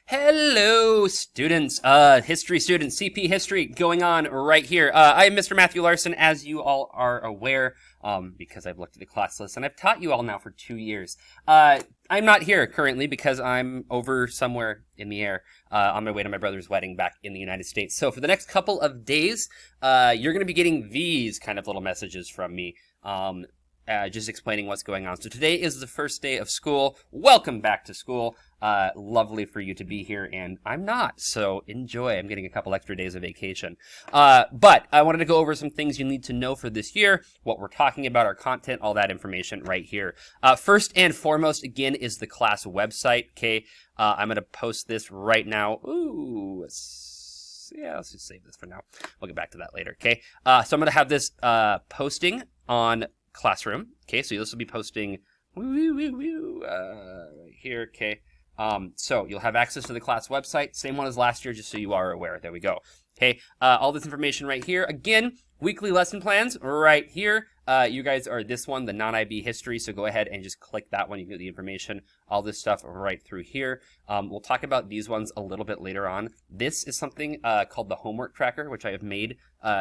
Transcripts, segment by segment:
Hello, students. History students, CP history going on right here. I am Mr. Matthew Larson, as you all are aware, because I've looked at the class list and I've taught you all now for 2 years. I'm not here currently because I'm over somewhere in the air, on my way to my brother's wedding back in the United States. So for the next couple of days, you're going to be getting these kind of little messages from me. Just explaining what's going on. So today is the first day of school. Welcome back to school. Lovely for you to be here, and I'm not, so enjoy. I'm getting a couple extra days of vacation. But I wanted to go over some things you need to know for this year, what we're talking about, our content, all that information right here. First and foremost, again, is the class website, okay? I'm going to post this right now. Yeah, let's just save this for now. We'll get back to that later, okay? So I'm going to have this posting on Classroom. Okay, so this will be posting right here. Okay, so you'll have access to the class website, same one as last year, just so you are aware. There we go. Okay, all this information right here. Again, weekly lesson plans right here. You guys are this one, the non-IB history, so go ahead and just click that one. You get the information, all this stuff right through here. We'll talk about these ones a little bit later on. This is something called the homework tracker, which I have made.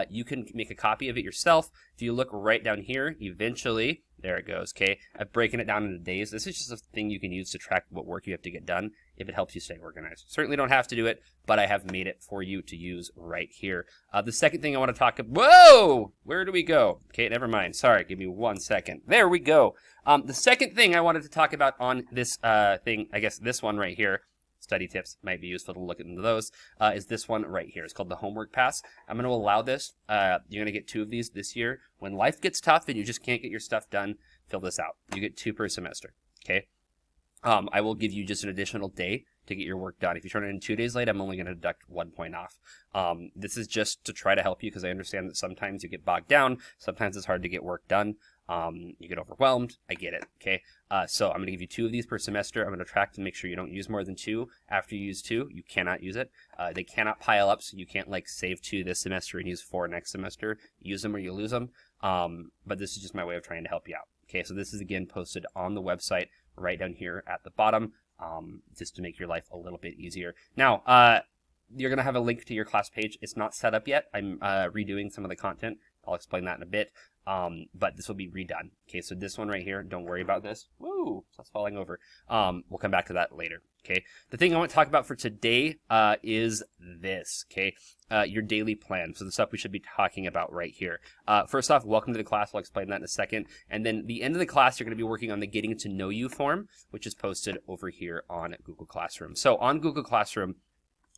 You can make a copy of it yourself. If you look right down here, eventually, there it goes, okay? I've broken it down into days. This is just a thing you can use to track what work you have to get done if it helps you stay organized. Certainly don't have to do it, but I have made it for you to use right here. The second thing I want to talk about, whoa, where do we go? Okay, never mind. Sorry, give me 1 second. There we go. The second thing I wanted to talk about on this thing, I guess this one right here, study tips might be useful to look into those, is this one right here. It's called the homework pass. I'm going to allow this. You're going to get 2 of these this year. When life gets tough and you just can't get your stuff done, fill this out. You get 2 per semester, okay? I will give you just an additional day to get your work done. If you turn it in 2 days late, I'm only going to deduct 1 point off. This is just to try to help you because I understand that sometimes you get bogged down. Sometimes it's hard to get work done. You get overwhelmed. I get it. Okay. So I'm going to give you 2 of these per semester. I'm going to track to make sure you don't use more than 2. After you use 2, you cannot use it. They cannot pile up. So you can't like save 2 this semester and use 4 next semester. Use them or you lose them. But this is just my way of trying to help you out. Okay. So this is again posted on the website right down here at the bottom, just to make your life a little bit easier. Now, you're going to have a link to your class page. It's not set up yet. I'm redoing some of the content. I'll explain that in a bit. But this will be redone. Okay, so this one right here, don't worry about this. Woo, that's falling over. We'll come back to that later. Okay, the thing I want to talk about for today is this. Okay, your daily plan. So the stuff we should be talking about right here. First off, welcome to the class. I'll explain that in a second. And then the end of the class, you're going to be working on the Getting to Know You form, which is posted over here on Google Classroom. So on Google Classroom,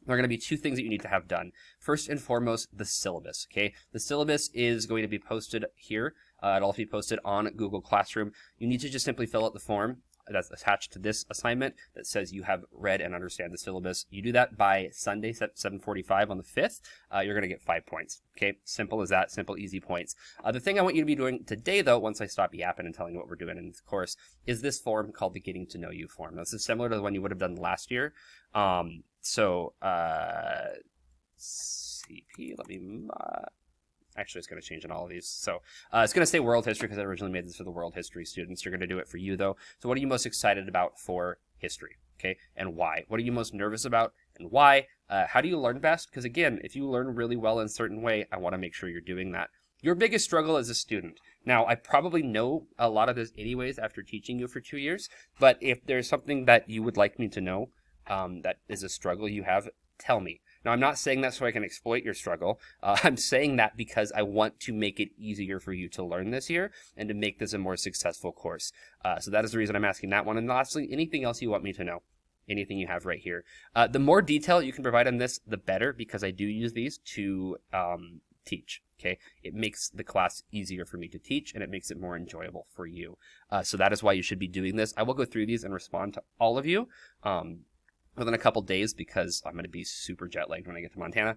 there are going to be 2 things that you need to have done. First and foremost, the syllabus, okay? The syllabus is going to be posted here. It'll also be posted on Google Classroom. You need to just simply fill out the form that's attached to this assignment that says you have read and understand the syllabus. You do that by Sunday, 7:45 on the 5th. You're going to get 5 points, okay? Simple as that, simple, easy points. The thing I want you to be doing today, though, once I stop yapping and telling you what we're doing in this course, is this form called the Getting to Know You form. This is similar to the one you would have done last year. CP, let me, actually it's going to change in all of these. So it's going to say world history because I originally made this for the world history students. You're going to do it for you though. So what are you most excited about for history? Okay. And why? What are you most nervous about and why? How do you learn best? Because again, if you learn really well in a certain way, I want to make sure you're doing that. Your biggest struggle as a student. Now, I probably know a lot of this anyways after teaching you for 2 years, but if there's something that you would like me to know, that is a struggle you have, tell me. Now, I'm not saying that so I can exploit your struggle. I'm saying that because I want to make it easier for you to learn this year and to make this a more successful course. So that is the reason I'm asking that one. And lastly, anything else you want me to know? Anything you have right here. The more detail you can provide on this, the better, because I do use these to teach. Okay, it makes the class easier for me to teach and it makes it more enjoyable for you. So that is why you should be doing this. I will go through these and respond to all of you within a couple days because I'm going to be super jet lagged when I get to Montana.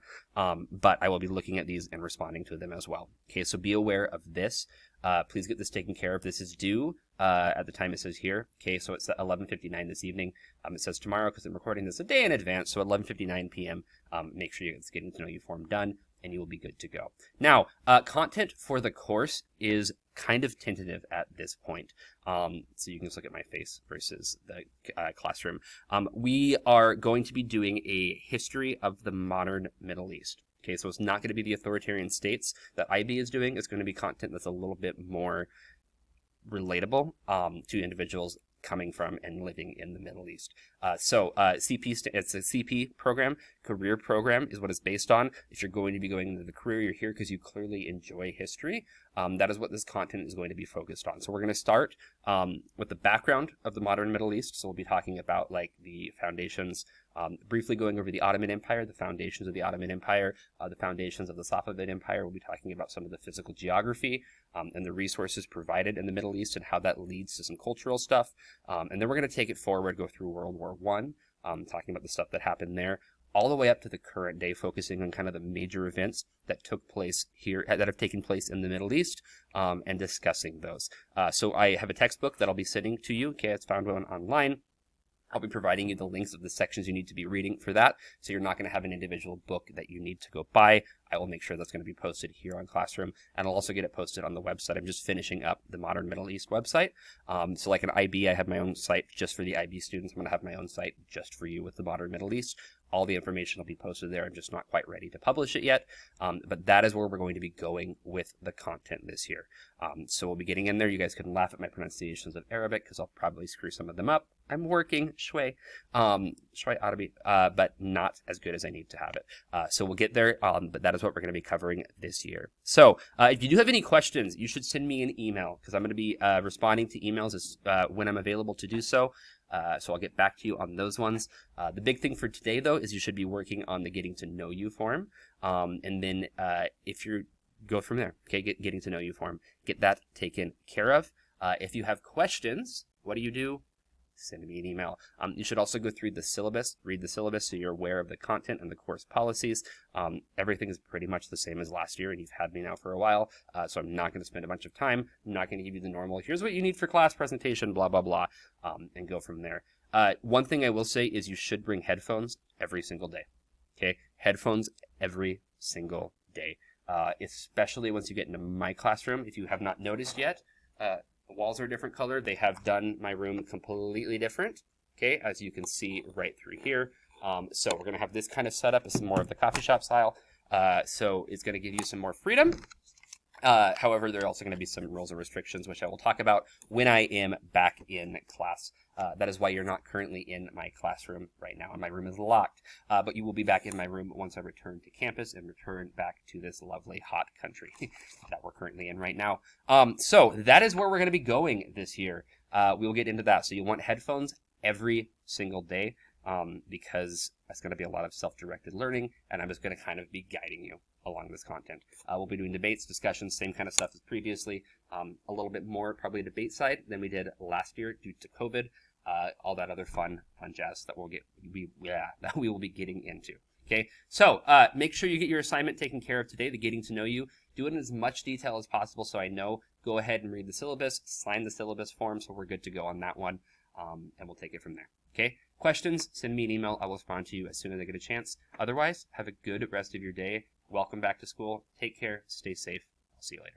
But I will be looking at these and responding to them as well. Okay, so be aware of this. Please get this taken care of. This is due at the time it says here. Okay, so it's at 11:59 this evening. It says tomorrow because I'm recording this a day in advance. So at 11:59 p.m. Make sure you get this Getting to Know You form done and you will be good to go. Now, content for the course is kind of tentative at this point. So you can just look at my face versus the classroom. We are going to be doing a history of the modern Middle East. Okay, so it's not going to be the authoritarian states that IB is doing. It's going to be content that's a little bit more relatable to individuals coming from and living in the Middle East. CP, it's a CP program, career program is what it's based on. If you're going to be going into the career, you're here because you clearly enjoy history. That is what this content is going to be focused on. So we're going to start with the background of the modern Middle East. So we'll be talking about like the foundations, briefly going over the Ottoman Empire, the foundations of the Ottoman Empire, the foundations of the Safavid Empire. We'll be talking about some of the physical geography and the resources provided in the Middle East and how that leads to some cultural stuff. And then we're going to take it forward, go through World War I, talking about the stuff that happened there, all the way up to the current day, focusing on kind of the major events that took place here, that have taken place in the Middle East, and discussing those. So I have a textbook that I'll be sending to you. Okay, it's found online. I'll be providing you the links of the sections you need to be reading for that. So you're not going to have an individual book that you need to go buy. I will make sure that's going to be posted here on Classroom, and I'll also get it posted on the website. I'm just finishing up the Modern Middle East website. So like an IB, I have my own site just for the IB students. I'm going to have my own site just for you with the Modern Middle East. All the information will be posted there. I'm just not quite ready to publish it yet. But that is where we're going to be going with the content this year. So we'll be getting in there. You guys can laugh at my pronunciations of Arabic because I'll probably screw some of them up. I'm working, shway ought to be, but not as good as I need to have it. So we'll get there, but that is what we're going to be covering this year. So if you do have any questions, you should send me an email because I'm going to be responding to emails when I'm available to do so. So I'll get back to you on those ones. The big thing for today, though, is you should be working on the Getting to Know You form. And then if you go from there, okay, Getting to Know You form, get that taken care of. If you have questions, what do? Send me an email. You should also go through the syllabus, read the syllabus so you're aware of the content and the course policies. Everything is pretty much the same as last year, and you've had me now for a while, so I'm not going to spend a bunch of time. I'm not going to give you the normal, here's what you need for class presentation, blah, blah, blah, and go from there. One thing I will say is you should bring headphones every single day, okay? Headphones every single day, especially once you get into my classroom. If you have not noticed yet, the walls are a different color. They have done my room completely different, okay, as you can see right through here. So we're going to have this kind of setup. It's more of the coffee shop style. So it's going to give you some more freedom. However, there are also going to be some rules and restrictions, which I will talk about when I am back in class. That is why you're not currently in my classroom right now, and my room is locked. But you will be back in my room once I return to campus and return back to this lovely hot country that we're currently in right now. So that is where we're going to be going this year. We will get into that. So you want headphones every single day because that's going to be a lot of self-directed learning, and I'm just going to kind of be guiding you along this content. We'll be doing debates, discussions, same kind of stuff as previously. A little bit more probably debate side than we did last year due to COVID. All that other fun jazz that that we will be getting into. Okay, so make sure you get your assignment taken care of today, the Getting to Know You. Do it in as much detail as possible so I know. Go ahead and read the syllabus, sign the syllabus form, so we're good to go on that one, and we'll take it from there. Okay, questions, send me an email. I will respond to you as soon as I get a chance. Otherwise, have a good rest of your day. Welcome back to school. Take care. Stay safe. I'll see you later.